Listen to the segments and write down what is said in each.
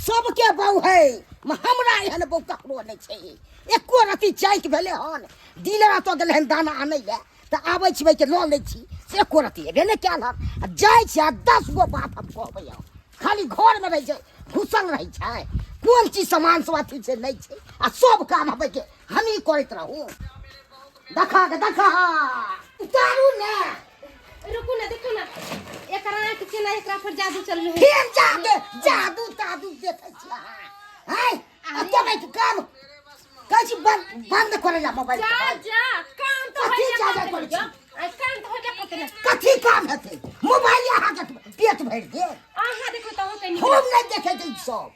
सबके बहू है हमरा एहन बहू ककरो नहीं छै एको रति चाइक भेले हन डीलर तो गेले हन दाना आनै ले त आबै छिबै के लऽ लै छी से एको रति हेबे नहि कैल हन जाइ छै 10 गो बात हम कहबै खाली घर में रह छै घुसल रह छै कोन चीज सामान सब अथी छै नहीं छै आ सब काम हबै के हमही करैत रहू देखा उतारू ने रुकू ना देखो ना एकरा के केना एकरा पर जादू चल रहे फिर जादू देखे छियै हैं अब भाई काम कछि बंद करे ला मोबाइल जा काम तो हो जा काम तो हो जा कथी काम हेते मोबाइल यहाँ के पेट भर दे आहा देखो तो हो कनी खूब नहीं देखे दै सब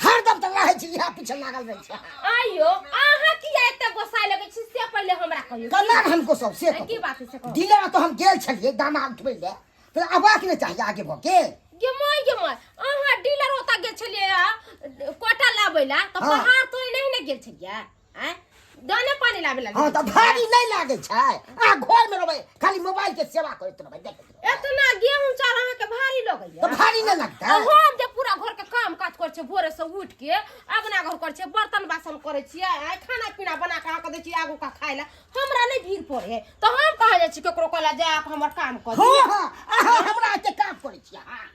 हरदम तो रहे छी यहाँ पीछे लागल रहे छी आइयो आहा किया एते गोसाई लगे छी से पहले हमरा कहियो कला हमको सब से की बात है से कहो डीलर तो हम गेल छलिए दाना उठबै ले तो अबाक नहीं चाहिए आगे भके गेमय आहा डीलर होता गेल छलिए कोटा लाबैला तो पहाड़ तो नहीं ने गेल छलिए हैं दाने पानी लाबैला हां तो भारी नहीं लागे छै आ घर में रहबै खाली मोबाइल के सेवा करैत रहबै देख एतना गेहूं चारा में के भारी लगैया तो भारी नहीं लगता हम जे पूरा घर के काम काज कर छै भोरे से उठ के अगना घर कर छै बर्तन बासन करे छियै खाना पीना बना के आके दै छी आगू का खाइला हमरा नहीं भीड़ पड़े तो हम कहा जाय छी केकरो कहला जा हमर काम कर हां हमरा के काम करे छियै हां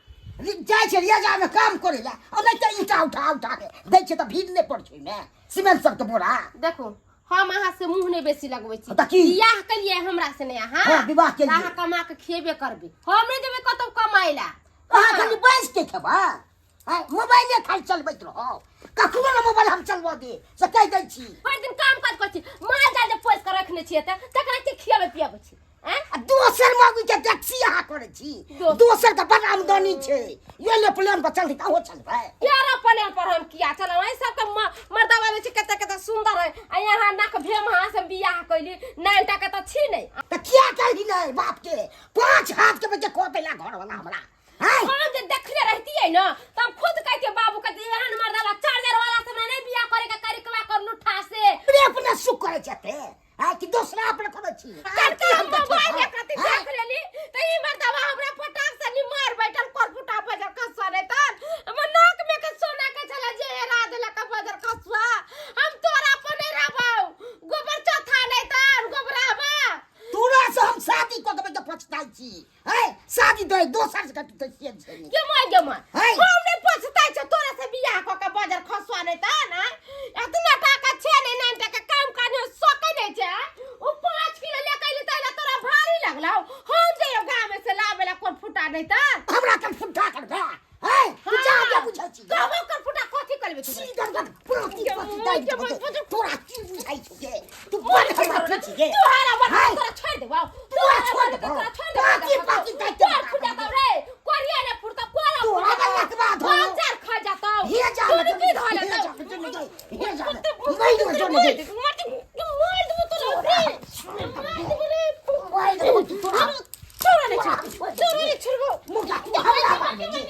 जाय छै रियाजा में काम करे ला और नहीं त ईटा उठा के दै छै त भीड़ नहीं पड़ छै ने सीमेंट सब के बोरा देखो हम अहाँ से मुंह नहीं बेसी लगबै छी त की बियाह कलिए हमरा से नहीं हां विवाह के लिए अहाँ कमा के खेबे करबे हम नहीं देबे कतौ कमाइला अहाँ खाली बैस के खेबा मोबाइल खाली चलबैत रहो कखनो ना मोबाइल हम चलबा दे से कह दै छी हर दिन काम काज कर छी माल जाल जे पोस के रखने छियै त तकरा के खियाबे पियाबे छी हैं दोसर मागू के टैक्सी यहाँ करे छी दोसर का बड़ आमदनी छै ये ले प्लेन पर चलती त हो चलबै यारा प्लेन पर हम किया चलौ ऐ सब के मर्दावा में कते सुंदर है आ यहां नाक भेम हां से बियाह कइली नानटा के त छी नहीं त किया कहि नहीं बाप के 5 हाथ के बच्चे खोपेला घर वाला हमरा हम जे देखले रहती है ना त हम खुद कह के बाबू के एहन मर्दावा चार्जर वाला से नहीं बियाह करे के करिकवा कर लुठा से अपने सुख करे छते कि दूसरा अपने करे छी करके हम मोबाइल के प्रति देख लेली त ई मर्दावा हमरा फटाक से नि मार बैठल कर फुटा बजर खसवा नहीं त हम नाक में के सोना के चला जे हेरा देला का बजर खसवा हम तोरा पर नहीं रहबौ गोबर चौथा नहीं त गोबराबा तोरा से हम शादी क के पछताई छी हैं शादी दे दोसर से कटते छी गेमा हम नहीं पछताई छ तोरा से बियाह क के बजर खसवा नहीं त ना इतना टाका छे नहीं 9 टाका काम करने सके नहीं छे ओ 5 किलो ले कैली तैला तोरा भारी लगला हम जे गांव में से लावेला कोन फुटा नहीं त हमरा कन फुटा करबे हैं तू जा बुझै छी गांव कर फुटा कथि करबे तू सीधा पूरा की तोरा की बुझाई छे तू बड़ हमरा छी गे तू हारा बड़ तोरा छोड़ देबौ तू छोड़ दे तोरा छोड़ दे पाकी काट फुटा दो रे कोरिया ने फुटा कोरा तू आगे लटवा धो चार खा जाता हे जा तू की धोले हे जा मैं जो जो मार दे तो रे वाई दो तू छोड़ नहीं छोड़बो मुका हमरा मार दे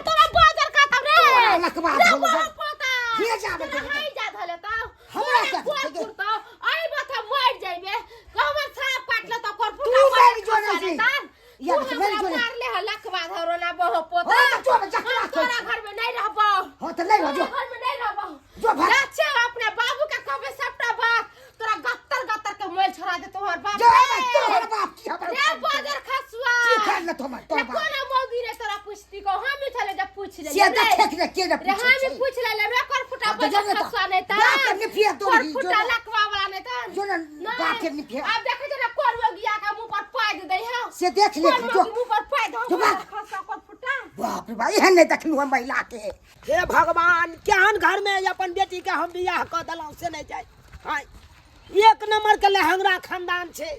तोरा बाजार खाता रे लटवा धो पता हे जा नहीं जा धले त हमरा के फुटा आई बात मर जाइबे हमर साफ काटले त कर फुटा तू मेरी जो नहीं या मेरी जो मार ले लखवा धरो ना बहु पोता जो बच्चा तोरा घर में नहीं रहबो हो त नहीं हो जो घर में नहीं रहबो जो भाग अच्छा अपने बाबू का कबे सबटा बात तोरा गत्तर के मोल छोड़ा दे तोहर बाप जो तोहर बाप की हमर रे बाजार खसुआ की कर ले तोहर तोहर बाप कोना मौगी रे तोरा पूछती को हम चले जब पूछ ले से देख रे के रे हम पूछ ले रे कर फुटा बाजार खसुआ नहीं ता बाप ने फिर तो कर फुटा लखवा वाला नहीं ता जो ना बाप ने फिर अब देखे जरा कोर मौगिया का मुंह पर पाय दे दे है से देख ले जो मुंह पर पाय दो खसुआ कर फुटा बाप रे भाई है नहीं देखलू हम महिला के हे भगवान केहन घर में अपन बेटी के हम बियाह क दलौ से नहीं जाय हां एक नंबर के लहंगरा खानदान छे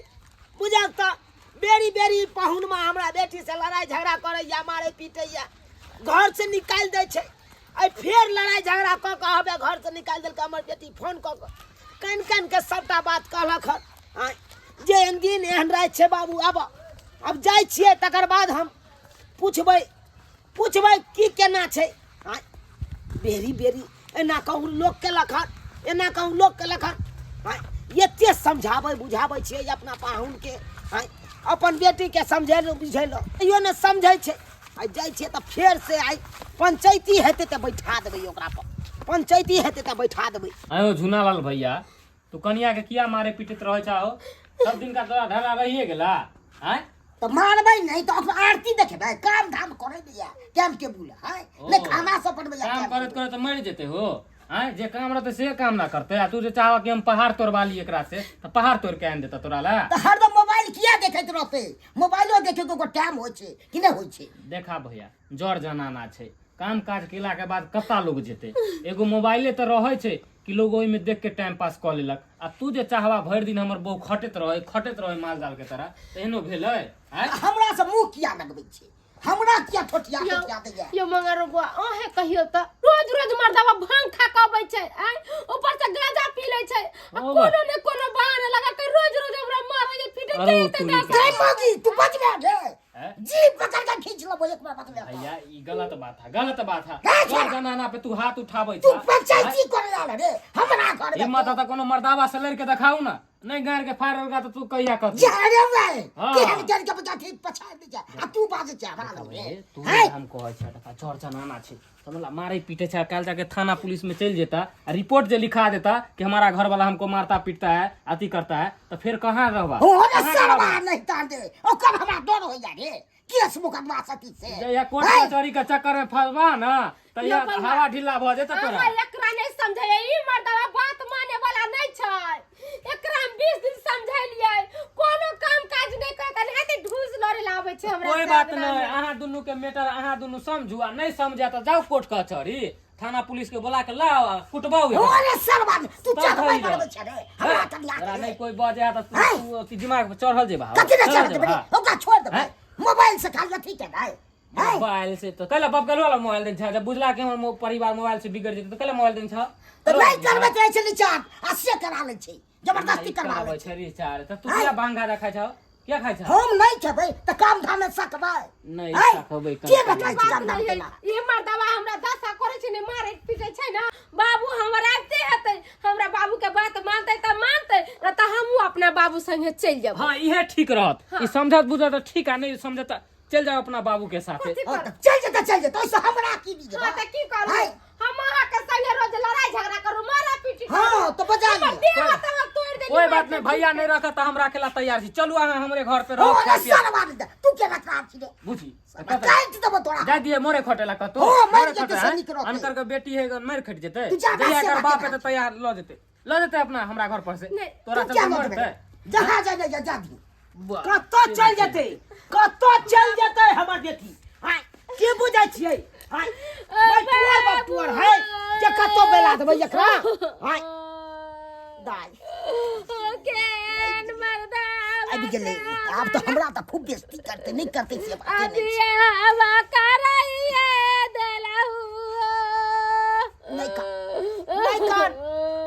बुझल त बेरी पहुन में हमरा बेटी से लड़ाई झगड़ा करैया मारे पीटैया घर से निकाल दे छे आई फिर लड़ाई झगड़ा क के हबे घर से निकाल देल के हमर बेटी फोन क कन के सबटा बात कहलक हां जे एनगिन एहन राय छे बाबू अब जाय छिए तकर बाद हम पूछबै की केना छे हां बेरी एना कहूँ लोक के लखन एना कहूँ लोक के लखन हां एते समझाबै बुझाबै छियै अपना पाहुन के हां अपन बेटी के समझै बुझै लो यो ने समझै छै आ जाइ छियै तऽ फेर से आई पंचायती हेतै तऽ बैठा देबै ओकरा पर पंचायती हेतै तऽ बैठा देबै। आयो झुनालाल भैया तू कनिया के किया मारे पीटत रहे चाहो सब दिन का तोरा ढला रहिए गेला हैं तो मारबै नहीं तो अपना आरती देखेबै काम धाम करे दिया केम के बुला है ने खाना सब बनबै काम करत करत तो मर जेते हो हैं जे काम रहते से काम ना करते आ तू जे चाह कि हम पहाड़ तोड़वा ली एकरा से तो पहाड़ तोड़ के आन देता तोरा ला। तो हरदम मोबाइल किया देखैत रहते मोबाइलो देखे को टाइम होय छै कि नै होय छै। देखा भैया जर जनाना छै काम काज केला के बाद कता लोग जेते एगो मोबाइले तो रहे छै कि लोग ओहि में देख के टाइम पास कर लेलक आ तू जे चाहवा भर दिन हमर बहू खटत रहे माल जाल के तरह तो एहनो भेलै हैं। हमरा से मुंह किया लगबै छै हमरा किया ठोठिया ठोठिया दैया यो मंगारो बुआ अहे कहियो त रोज रोज मर्दावा भांग खा के अबै छै आय ऊपर से गांजा पी लै छै आ कोनो ने कोनो बहाना लगा के रोज रोज हमरा मारै जे पीटे जय मागी तू बचबे गे जी पकड़ के खींच लबो एक बार बचबे भैया ई गलत बात है हाँ, जर जनाना पे तू हाथ उठाबै तू छ पंचायती करे ला रे हमरा घर में हिम्मत त कोनो मर्दावा से लड़ के दिखाऊ ना नहीं गाड़ के फाड़ल का तो तू कहिया कर जा रे भाई हाँ। केहन केहन के बजा ठीक पछा दे जा आ तू बाजे जा भाग तू है हम कहै छ देखा चोर जनाना छै समझला मारे पीटे छै काल जाके थाना पुलिस में चल जेता आ रिपोर्ट जे लिखा देता कि हमारा घर वाला हमको मारता पीटता है अति करता है तो फिर कहां रहबा हो रे सरवा नहीं तान दे ओकर हमरा डर हो जा रे केस मुकदमा सती से या कोर्ट कचहरी के चक्कर में फंसबा ना तो या हवा ढीला भ जेता तोरा। हमरा एकरा नै समझै ई मर्दावा बात माने वाला नै छै एकरा हम 20 दिन समझैलियै कोनो काम काज नै करत हाथे ढूस लरे लाबै छै हमरा। कोई बात नहीं अहाँ दुनू के मैटर अहाँ दुनू समझू आ नहीं समझा तो जाओ कोर्ट कचहरी थाना पुलिस के बुला के लाओ कुटबाओ हो रे सरवा तू चढ़बै करबै छ रे हमरा कनिया तोरा नहीं कोई बजे त तू दिमाग पे चढ़ल जेबा कथि न चढ़ दे ओका छोड़ दे मोबाइल से खाली ठीक है भाई मोबाइल से तो कल बाप वाला मोबाइल दिन छ जब बुझला के हमर परिवार मोबाइल से बिगड़ जेते तो कल मोबाइल दिन छ तो नहीं करबे त ऐसे रिचार्ज आ से करा ले छै जबरदस्ती करवा ले छै रिचार्ज त तू क्या भांगा रखा छ क्या खाइ छ हम नहीं खेबै त काम धाम में सकबै नहीं सकबै के बताइ छी काम धाम केना ई मर्दावा हमरा दशा करे छै ने मारे पीटे छै ना बाबू हमरा आते हेतै हमरा बाबू के बात मानतै त मानतै न त हमहू अपना बाबू संगे चल जेब। हां इहे ठीक रहत ई समझत बुझत ठीक आ नहीं समझत चल जाओ अपना बाबू के साथे चल जेता ऐसे हमरा की भी हां त की करू हम अहाँ के संगे रोज लड़ाई झगड़ा करू मारा पीटी हां तो बजा ले तोड़ दे कोई बात नहीं भैया नहीं रखत हमरा केला तैयार छी चलू अहाँ हमरे घर पे हो रहो रे सरवा तू के बता छी रे बुझी काट दबो तोरा जा दिए मोरे खटेला कतो हो, मर जेतै से निक रहतै। अनकर के बेटी है मर खट जेते तू जा जहिया बस कर से बाप बात है तो तैयार ल जेते अपना हमरा घर पर से नहीं, तोरा तू क्या चल मत मरते जहां जा दी कतो चल जेतै हमर बेटी हां के बुझै छियै हां बटुआर है जे कतो बेला देबै एकरा हां दाई केन मर्दा अब गेले अब तो हमरा तो खूब बेइज्जती करते नहीं करते से बात नहीं अदिया हवा करैया देलहु नहीं कर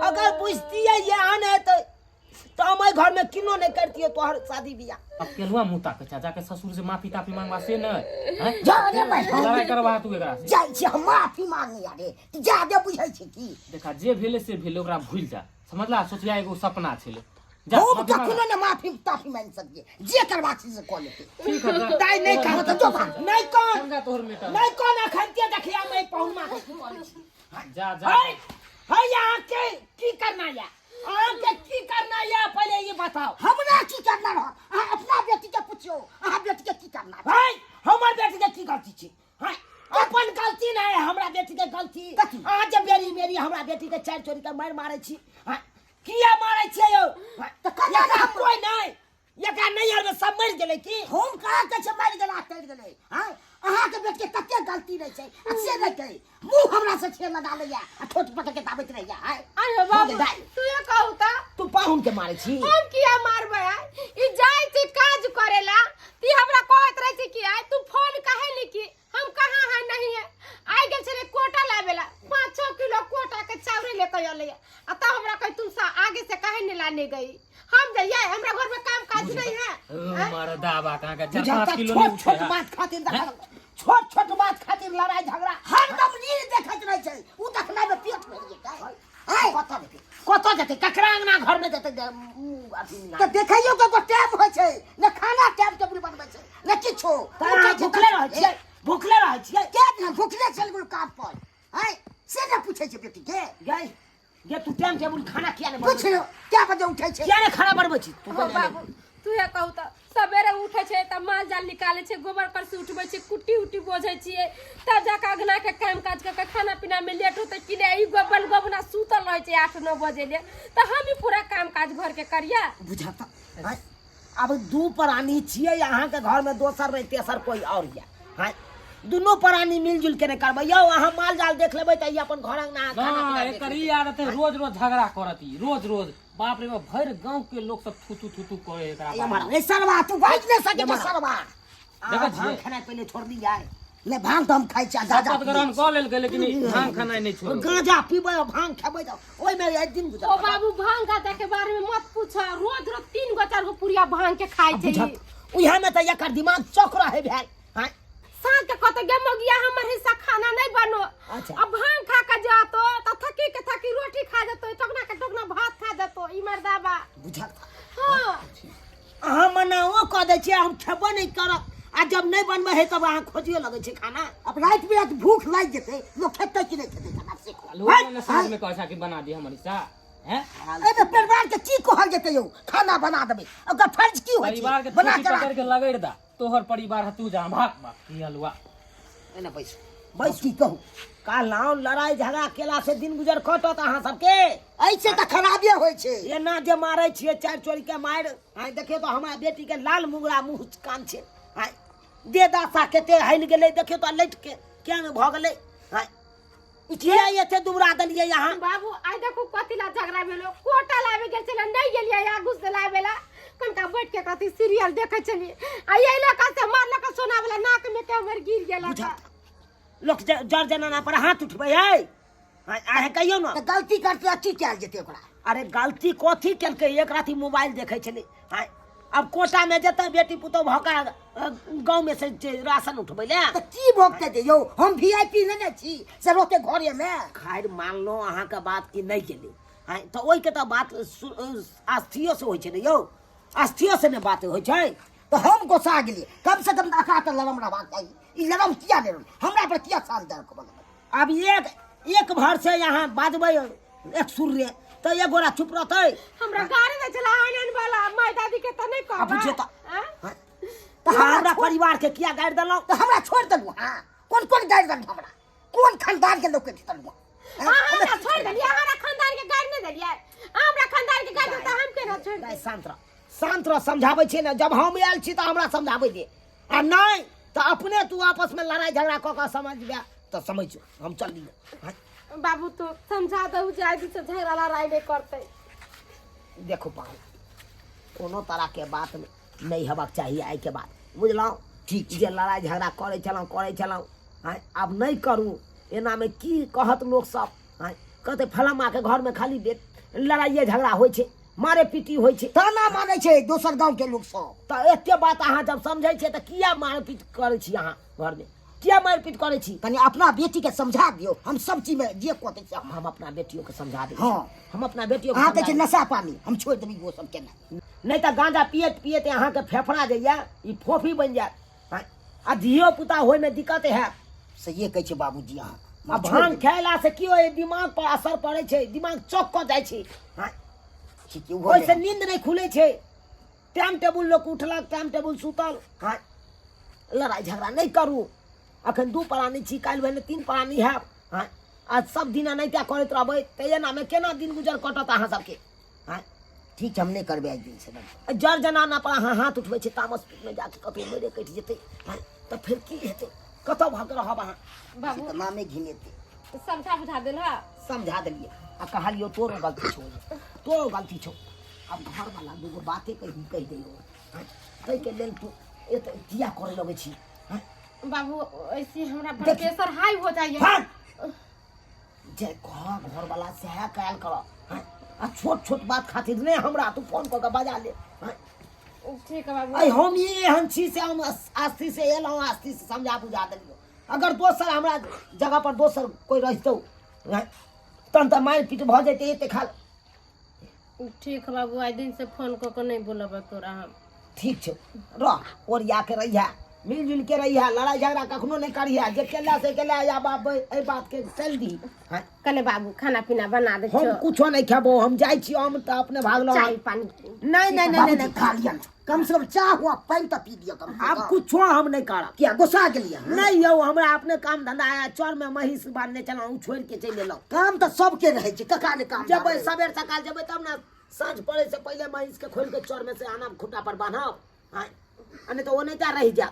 अगर पूछती है ये आने तो हमारे घर में किनो नहीं करती है तोहर शादी बियाह अब केलुआ मुता के चाचा के ससुर से माफी ताफी मांगवा से न हैं जा रे भाई लड़ाई करवा तू एकरा से जाई छी हम माफी मांगे यारे तू जा दे बुझै छी की देखा जे भेले से भेले ओकरा भूल जा समझला सोचिया एगो सपना छले हम कखनो ने माफी ताफी मांग सकिए जे करबा छी से कऽ लेते ठीक है दाई नहीं कर तो जो बात नहीं कौन समझा तोहर बेटा नहीं कौन अखनते देखिया मैं पहुंचमा के की करै छी जा जा है यहाँ के की करना है आके की करना है पहले ये बताओ हमरा की करना रह अपना बेटी के पूछियो अहाँ बेटी के की करना भाई हमर बेटी के की गलती छी हां अपन गलती नहीं है हमरा बेटी के गलती कथी? आज बेरी मेरी हमरा बेटी के चार चोरी के मारै छी हां किया मारै छी यो तो कहिया एकरा कोई नहीं एकरा नहीं हर सब मर गेलै की हम कहा के से मर गेला तर गेलै हां अहाँ के बेटी के कते गलती रह छै आ से नहीं कहि मुंह हमरा से छे लगा लैया आ ठोट पटक के दाबैत रहैया हाय अरे बाबू तू ये कहू त तू पाहुन के मारै छी हम किया मारबै ई जाय छै काज करेला ती हमरा कहत रहे छी कि आय तू फोन काहे लिखी हम कहां है नहीं है आइ गेल छे कोटा लावेला 5-6 किलो कोटा के चावल लेके आले आ त हमरा कह तू सा आगे से काहे नहीं लाने गई हम जाइए हमरा घर में काम काज नहीं है मार दावा कहां का बुझाता 4-5 किलो नहीं छोट बात खातिर छोट बात खातिर लड़ाई झगड़ा हरदम नीर देखत रह छै उ देखला में पेट भर जेतै हाय कत जेतै ककरा अंगना घर में जेतै अथी तो देखैयो के को टाइम होय छै न खाना टाइम टेबल बनबै छै न किछो भुखले रह छै भूखले रहै छियै के दिन भूखले चल गेल काम पर हैं से न पूछे छे बेटी के गई ये तू टाइम टेबल खाना किया ने पूछ लो क्या बजे उठे छे किया ने खाना बनबै छी तू हो बाबू तू ये कहू त सबेरे उठे छै त माल जाल निकाले छै गोबर पर से उठबै छै कुट्टी उट्टी बोझै छियै तब जाके अगना के काम काज के खाना पीना में लेट होते कि ने ई गोबल गोबना सुतल रहे छै 8-9 बजे ले त हम ही पूरा काम काज घर के करिया बुझाता हैं अब दू प्राणी छियै अहाँ के घर में दोसर रहे तेसर कोई और या हैं दुनो प्राणी मिलजुल के ने करबै यौ अहाँ माल जाल देख लेबै त ई अपन घर अंगना खाना ना पीना एकर ई आदत है रोज रोज झगड़ा करती रोज बाप रे बाप भर गांव के लोग सब थुतु करे एकरा ये मारा ए सरवा तू बाज न सके ये सरवा देखा भांग खाना पहले छोड़ दी जाए ले भांग तो हम खाइ चा गाजा शपथ ग्रहण क लेल के लेकिन भांग खाना नहीं छोड़ गांजा पीबै भांग खेबै त ओइ में एक दिन गुजर ओ बाबू भांग गाजा के बारे में मत पूछ रोज रोज 3 गो 4 गो पुरिया भांग के खाइ छै उहे में त एकर दिमाग चक्र है भेल हैं सांझ के कत गमगिया हमर हिस्सा खाना नहीं बनो अच्छा। अब भांग खा के जातो त थकी रोटी खा जतो टोकना भात खा जतो ई मर्दाबा बुझाता हां अहाँ मनाओ क दै छियै हम खेबो नहीं करब आ जब नहीं बनबै है तब अहाँ खोजियो लगै छै खाना अब रात बिरात भूख लाग जेते लोग खेते कि नहीं खेते खाना से खो लोग ने साथ में कहसा कि बना दी हमर हिस्सा हैं ए तो परिवार के की कहल जेते यौ खाना बना देबे ओकर फर्ज की होय परिवार के बना छोटी पकड़ के लगड़ दा तोहर परिवार है तू जा भाग की हलवा एने बैस की कहू काल नाव लड़ाई झगड़ा केला से दिन गुजर कटत अहाँ सबके ऐसे तो खराबे होय छे एना जे मारै छियै चार चोरी के मार आइ देखियो तो हमरा बेटी के लाल मुंगरा मुंह कान छै आइ दे दासा केते हल गेलै देखियो तो लट के केन भ गेलै आइ इठिया एते दुबरा देलियै यहाँ बाबू आइ देखो कतिला झगड़ा भेलो कोटा लाबे गेल छले नहीं गेलियै या घुस लाबेला कनका बैठ के कथि सीरियल देखे छली आ ये लका से मारला का सोना वाला नाक में के हमर गिर गेला बुझा लोग जर जनाना पर हाथ उठबै है आइ कहियो ना तो गलती करते अच्छी चल जेते ओकरा अरे गलती कथी केलकै एक राति मोबाइल देखै छलै आइ अब कोटा में जतै बेटी पुतौ भका गांव में से राशन उठबै ले तो की भोगते दे यौ हम वीआईपी लेने छी से रोते घरे में खैर मान लो अहाँ के बात की नहीं गेलै आइ तो ओइ के तो बात आस्थियो से होइ छै ने यौ आस्थियो से ने बात होइ छै तो हम गोसा गेलिए कम से कम अखा तो लरम रहबाक चाहिए ई लरम किया ले हमरा पर किया साल दर को बनबे अब एक भर से यहाँ बाजबै एक सूर्य तो ये गोरा चुप रहतै हमरा गाड़ी में चला आनन वाला माय दादी के त नहीं कहबा अब बुझे तो हमरा परिवार के किया गाड़ देलौ तो हमरा छोड़ देलू हां कौन गाड़ देलू हमरा कौन खानदान के लोग के देलू हमरा छोड़ देलिए हमरा खानदान के गाड़ नहीं देलिए हमरा खानदान के गाड़ त हम केना छोड़ गाय शांत रह समझाबै छी ने जब हम आयल छी तो हमरा समझाबै दे आ नहीं तो अपने तू आपस में लड़ाई झगड़ा क के समझबे तो समझो हम चल दियो बाबू तो समझा दऊ जाय से झगड़ा लड़ाई नहीं करते देखो पाऊ कोनो तरह के बात में नहीं हेबाक चाहिए आई के बाद बुझलौ ठीक जे लड़ाई झगड़ा करे चलौ अब नहीं करू एना में की कहत लोग सब कहते फलामा के घर में खाली लड़ाई झगड़ा होइ छै मारे पीटी होइ छै ताना मारे छै दोसर गांव के लोग सब तो एते बात अहाँ जब समझै छै तो किया मार पीट करे छी अहाँ घर में किया मार पीट करे छी तनी अपना बेटी के समझा दियो हम सब चीज में जे कहते छी हम अपना बेटियों के समझा दे हाँ। हम अपना बेटियों अहाँ के के नशा पानी हम छोड़ देबी वो सब के नहीं तो गांजा पियत यहाँ के फेफड़ा जाइया ई फोफी बन जाए आ धियो पुता होय में दिक्कत है से ये कहे छै बाबूजी अहाँ अब भांग खैला से की होय दिमाग पर असर पड़े छै दिमाग चौक क जाय छै ठीक है ओइ से नींद नहीं खुले छै टाइम टेबुल लोग उठलक टाइम टेबुल सुतल लड़ाई झगड़ा नहीं करू अखन 2 प्राणी छी काल्हि भेने 3 प्राणी है आज सब दिना नहीं क्या करत रहबै तैया ना में केना दिन गुजर कटत अहाँ सबके ठीक हम नहीं करबे आज दिन से जर जनाना पर अहाँ हाथ उठबै छै तामस पीट में जाके कतौ मेरे कटि जेतै तो फिर की हेतै कतौ भाग रहब अहाँ बाबू तो नामे घिनेते समझा बुझा देल हा समझा देलिए आ कहलियो तोरो गलती छौ अब घर वाला दूगो बातें कहि दियो तै के लेल तू एते किया करे लगे छी बाबू ऐसे हमरा ब्लड प्रेशर हाई हो जाइए जे घर वाला से है काल कर आ छोट बात खातिर नहीं हमरा तू फोन क के बजा ले ठीक है बाबू आई हम ये हन छी से हम आस्ती से एलौ आस्ती से समझा बुझा देलियो अगर दोसर हमरा जगह पर दोसर कोई रहतौ तन त मार पीट भ जैते एते खाल ठीक है बाबू आज दिन से फोन क के नहीं बोलब तोरा हम ठीक छौ रह ओरिया के रहिया मिलजुल के रही है, लड़ाई झगड़ा कखनो नहीं करी है, जे केला से केला या बाप ए बात के चल दी। हाँ? कने बाबू खाना पीना बना दे हम कुछो नहीं खेबो, हम जाई छी, हम तो अपने भागलो। चाय पानी नहीं नहीं नहीं नहीं खा लिया ना। कम से कम चाह हुआ पानी तो पी लिया कम से आप कम। कुछो हम नहीं करब। क्या गुस्सा के लिए नहीं यौ, हमरा अपने काम धंधा आया, चोर में महिष बांधने चला हूँ, छोड़ के चले लो। काम तो सबके रहे छै, कका ने काम जब सवेर सकाल जब तब ना साँझ पड़े से पहले महिष के खोल के चोर में से आना खुटा पर बांधब। हाँ? अने तो वो नहीं जा रही जा।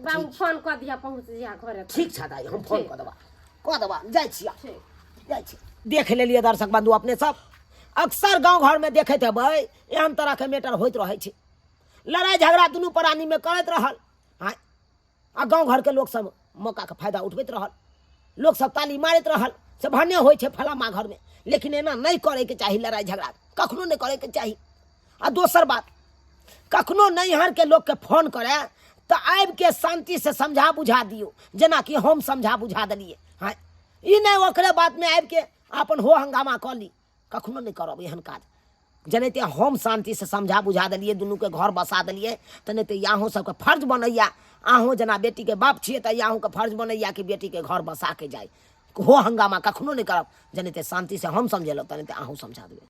बाबू फोन कर दिया, पहुंच जा घरे। ठीक छै दाई, हम फोन कर देबा जाय छियै। ठीक। जाय छी। देख लेलिए दर्शक बंधु अपने सब, अक्सर गांव घर में देखैत हेबै एहन तरह के मैटर होइत रहे छै, लड़ाई झगड़ा दुनू प्राणी में करैत रहल। हाँ? आ गांव घर के लोग सब मौका के फायदा उठबैत रहल, लोग सब ताली मारैत रहल से भने होइ छै फलामा घर में, लेकिन एना नहीं करे के चाही, लड़ाई झगड़ा कखनो नहीं करे के चाही। आ दोसर बात, कखनो नैहर के लोग के फोन करे तो आबि के शांति से समझा बुझा दियो, जेना कि हम समझा बुझा देलिए। हाँ? ई नहीं ओकरे बात में आबि के अपन हो हंगामा कर ली, कखनो नहीं करब एहन काज। जनाते हम शांति से समझा बुझा दिलिए, दुनू के घर बसा दिलिए, तनाते यहाँ सबके फर्ज बनैया, अहूँ जना बेटी के बाप छिए तो यहाँ के फर्ज बनैया कि बेटी के घर बसा के जाए। हो हंगामा कखनो नहीं करब, जनाते शांति से हम समझेलक तनाते अहूँ समझा देबै।